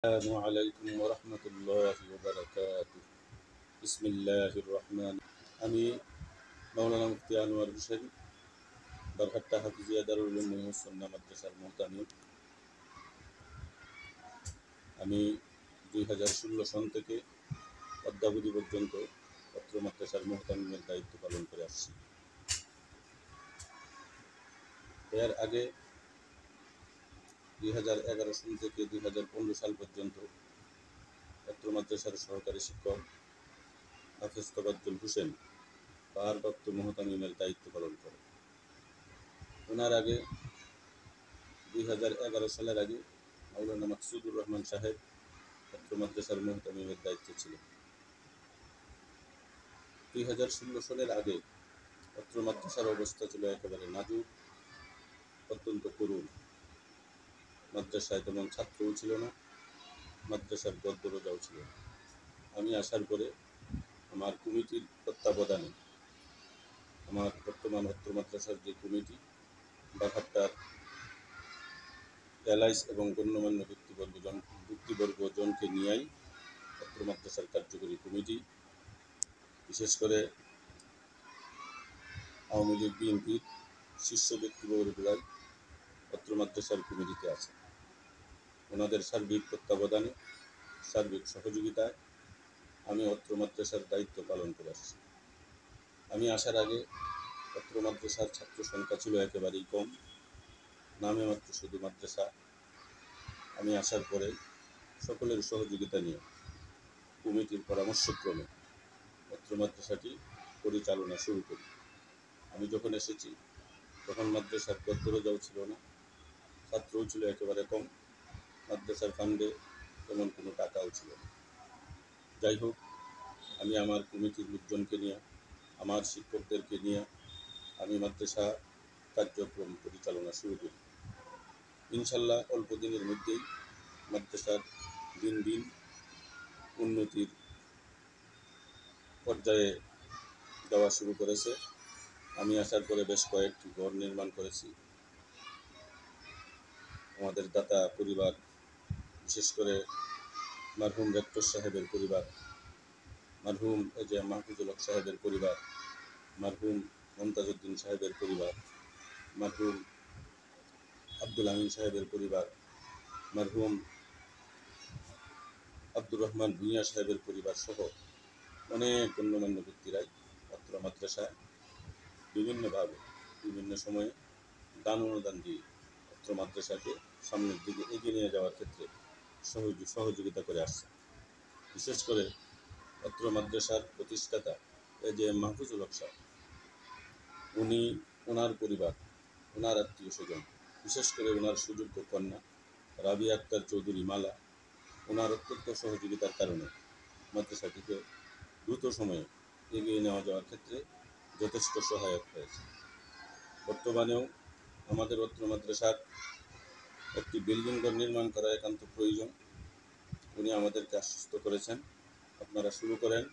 السلام عليكم ورحمة الله وبركاته بسم الله الرحمن আমি মাওলানা মুফতি আনোয়ার হোসেন বরহাট্টা হাফিজিয়া দারুল উলুম ওয়া সুন্নাহ মাদ্রাসার মুহতামিম। আমি 2016 সন থেকে অদ্যাবধি পর্যন্ত পত্র মাদ্রাসার মুহতামিমের দায়িত্ব পালন করে আসছি। এর আগে 2011 সন থেকে 2015 সাল পর্যন্ত পত্র মাদ্রাসার সহকারী শিক্ষক হাফেজ তোফাজ্জল হোসেন ভারপ্রাপ্ত মুহতামিমের দায়িত্ব পালন করে। ওনার আগে 2011 সালের আগে মাওলানা মাকসুদুর রহমান সাহেব পত্র মাদ্রাসার মুহতামিমের দায়িত্বে ছিলেন। 2016 সালের আগে পত্র মাদ্রাসার অবস্থা ছিল একেবারে নাজুক, অত্যন্ত করুণ। মাদ্রাসায় তেমন ছাত্রও ছিল না, মাদ্রাসার গদ্দরজাও ছিল না। আমি আসার পরে আমার কমিটির তত্ত্বাবধানে আমার বর্তমান পত্র মাদ্রাসার যে কমিটি বারহাট্টার এলাইস এবং গণ্যমান্য ব্যক্তিবর্গজনকে নিয়েই পত্র মাদ্রাসার কার্যকরী কমিটি, বিশেষ করে আওয়ামী লীগ বিএনপির শীর্ষ ব্যক্তিবর্গরাই পত্র মাদ্রাসার কমিটিতে আছে। ওনাদের সার্বিক তত্ত্বাবধানে, সার্বিক সহযোগিতায় আমি পত্র মাদ্রাসার দায়িত্ব পালন করে আসছি। আমি আসার আগে পত্র মাদ্রাসার ছাত্র সংখ্যা ছিল একেবারেই কম, নামে মাত্র শুধু মাদ্রাসা। আমি আসার পরে সকলের সহযোগিতা নিয়ে কমিটির পরামর্শক্রমে পত্র মাদ্রাসাটি পরিচালনা শুরু করি। আমি যখন এসেছি তখন মাদ্রাসার গদ্দরজাও ছিল না, ছাত্রও ছিল একেবারে কম, মাদ্রাসার ফান্ডে তেমন কোনো টাকাও ছিল না। যাই হোক, আমি আমার কমিটির লোকজনকে নিয়ে, আমার শিক্ষকদেরকে নিয়ে আমি মাদ্রাসা কার্যক্রম পরিচালনা শুরু করি। ইনশাল্লাহ অল্প দিনের মধ্যেই মাদ্রাসার দিন দিন উন্নতির পর্যায়ে যাওয়া শুরু করেছে। আমি আসার পরে বেশ কয়েকটি ঘর নির্মাণ করেছি। আমাদের দাতা পরিবার, বিশেষ করে মারহুম রেক্টর সাহেবের পরিবার, মারহুম মাহফুজুল হক সাহেবের পরিবার, মারহুম মমতাজউদ্দিন সাহেবের পরিবার, মারহুম আব্দুল আমিন সাহেবের পরিবার, মারহুম আব্দুর রহমান ভূঁইয়া সাহেবের পরিবার সহ অনেক গণ্যমান্য ব্যক্তিরাই পত্র মাদ্রাসায় বিভিন্নভাবে বিভিন্ন সময়ে দান অনুদান দিয়ে পত্র মাদ্রাসাকে সামনের দিকে এগিয়ে নিয়ে যাওয়ার ক্ষেত্রে সহযোগিতা করে আসছে। বিশেষ করে পত্র মাদ্রাসার প্রতিষ্ঠাতা মাহফুজুল হক সাহেব, উনি, ওনার পরিবার, ওনার আত্মীয় স্বজন, বিশেষ করে ওনার সুযোগ্য কন্যা রাবিয়া আক্তার চৌধুরী মালা, ওনার অত্যন্ত সহযোগিতার কারণে মাদ্রাসাটিকে দ্রুত সময়ে এগিয়ে নেওয়া যাওয়ার ক্ষেত্রে যথেষ্ট সহায়ক হয়েছে। বর্তমানেও আমাদের পত্র মাদ্রাসার একটি বিল্ডিং ঘর নির্মাণ করা একান্ত প্রয়োজন। উনি আমাদেরকে আশ্বস্ত করেছেন, আপনারা শুরু করেন।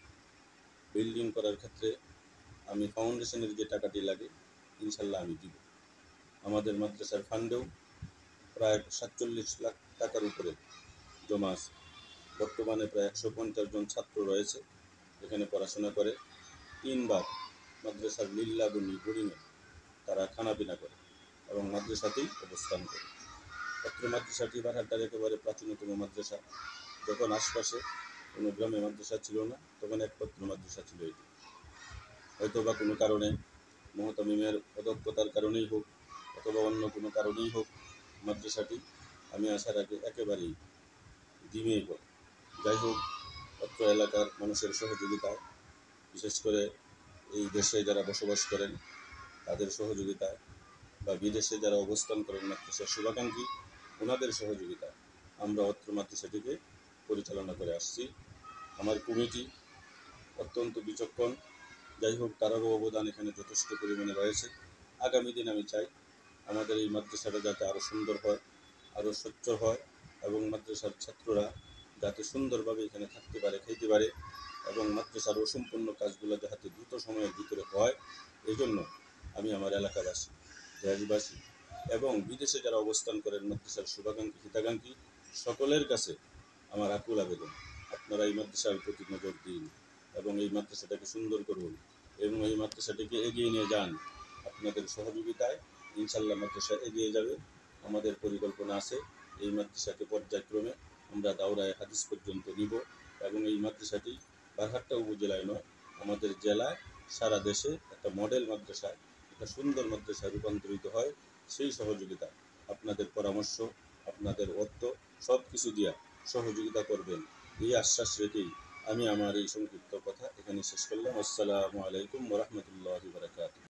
বিল্ডিং করার ক্ষেত্রে আমি ফাউন্ডেশনের যে টাকাটি লাগে ইনশাল্লাহ আমি দিব। আমাদের মাদ্রাসার ফান্ডেও প্রায় 47 লাখ টাকার উপরে জমা আছে। বর্তমানে প্রায় 150 জন ছাত্র রয়েছে এখানে পড়াশোনা করে। 3 বার মাদ্রাসার লীলাবনী বোর্ডিংয়ে তারা খানাপিনা করে এবং মাদ্রাসাতেই অবস্থান করে। পত্র মাদ্রাসাটি বারহাট্টার একেবারে প্রাচীনতম মাদ্রাসা। যখন আশপাশে কোনো গ্রামে মাদ্রাসা ছিল না, তখন একমাত্র মাদ্রাসা ছিল এটি। হয়তো বা কোনো কারণে, মুহতামিমের অদক্ষতার কারণেই হোক অথবা অন্য কোনো কারণেই হোক, মাদ্রাসাটি আমি আসার আগে একেবারেই ডিমেই পড়ে। যাই হোক, অত্র এলাকার মানুষের সহযোগিতায়, বিশেষ করে এই দেশে যারা বসবাস করেন তাদের সহযোগিতায়, বা বিদেশে যারা অবস্থান করেন মাদ্রাসার শুভাকাঙ্ক্ষী, ওনাদের সহযোগিতায় আমরা অত্র মাদ্রাসাটিকে পরিচালনা করে আসছি। আমার কমিটি অত্যন্ত বিচক্ষণ। যাই হোক, তারারও অবদান এখানে যথেষ্ট পরিমাণে রয়েছে। আগামী দিন আমি চাই আমাদের এই মাদ্রাসাটা যাতে আরও সুন্দর হয়, আরও স্বচ্ছ হয়, এবং মাদ্রাসার ছাত্ররা যাতে সুন্দরভাবে এখানে থাকতে পারে, খাইতে পারে, এবং মাদ্রাসার অসম্পূর্ণ কাজগুলো যাতে দ্রুত সময়ের ভিতরে হয়, এই জন্য আমি আমার এলাকাবাসী, দেশবাসী এবং বিদেশে যারা অবস্থান করেন মাদ্রাসার শুভাকাঙ্ক্ষী, হিতাকাঙ্ক্ষী সকলের কাছে আমার আকুল আবেদন, আপনারা এই মাদ্রাসার প্রতি নজর দিন এবং এই মাদ্রাসাটাকে সুন্দর করুন এবং এই মাদ্রাসাটিকে এগিয়ে নিয়ে যান। আপনাদের সহযোগিতায় ইনশাল্লাহ মাদ্রাসা এগিয়ে যাবে। আমাদের পরিকল্পনা আছে এই মাদ্রাসাকে পর্যায়ক্রমে আমরা দাওরায়ে হাদিস পর্যন্ত নিব এবং এই মাদ্রাসাটি বারহাট্টা উপজেলায় নয়, আমাদের জেলায়, সারা দেশে একটা মডেল মাদ্রাসায়, একটা সুন্দর মাদ্রাসায় রূপান্তরিত হয়। সেই সহযোগিতা, আপনাদের পরামর্শ, আপনাদের অর্থ সব কিছু দিয়া সহযোগিতা করবেন, এই আশ্বাস রেখেই আমি আমার এই সংক্ষিপ্ত কথা এখানে শেষ করলাম। আসসালামু আলাইকুম ওয়া রাহমাতুল্লাহি ওয়া বারাকাতুহু।